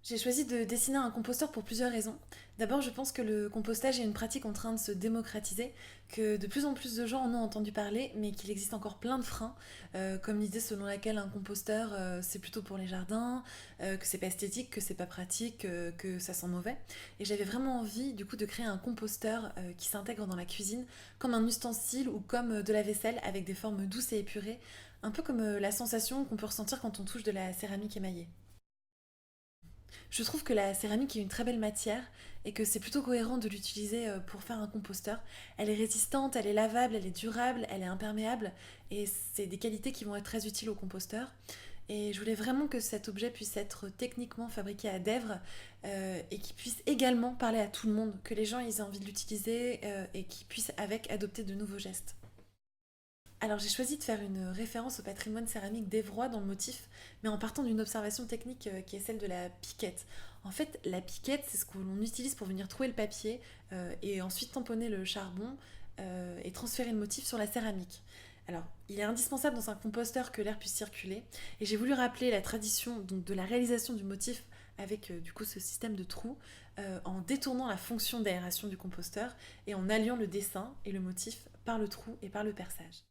J'ai choisi de dessiner un composteur pour plusieurs raisons. D'abord, je pense que le compostage est une pratique en train de se démocratiser, que de plus en plus de gens en ont entendu parler, mais qu'il existe encore plein de freins, comme l'idée selon laquelle un composteur c'est plutôt pour les jardins, que c'est pas esthétique, que c'est pas pratique, que ça sent mauvais. Et j'avais vraiment envie du coup de créer un composteur qui s'intègre dans la cuisine comme un ustensile ou comme de la vaisselle avec des formes douces et épurées, un peu comme la sensation qu'on peut ressentir quand on touche de la céramique émaillée. Je trouve que la céramique est une très belle matière et que c'est plutôt cohérent de l'utiliser pour faire un composteur. Elle est résistante, elle est lavable, elle est durable, elle est imperméable et c'est des qualités qui vont être très utiles au composteur. Et je voulais vraiment que cet objet puisse être techniquement fabriqué à Dèvres et qu'il puisse également parler à tout le monde, que les gens aient envie de l'utiliser et qu'ils puissent avec adopter de nouveaux gestes. Alors j'ai choisi de faire une référence au patrimoine céramique d'Evroy dans le motif, mais en partant d'une observation technique qui est celle de la piquette. En fait, la piquette, c'est ce que l'on utilise pour venir trouer le papier et ensuite tamponner le charbon et transférer le motif sur la céramique. Alors, il est indispensable dans un composteur que l'air puisse circuler, et j'ai voulu rappeler la tradition donc, de la réalisation du motif avec du coup ce système de trous en détournant la fonction d'aération du composteur et en alliant le dessin et le motif par le trou et par le perçage.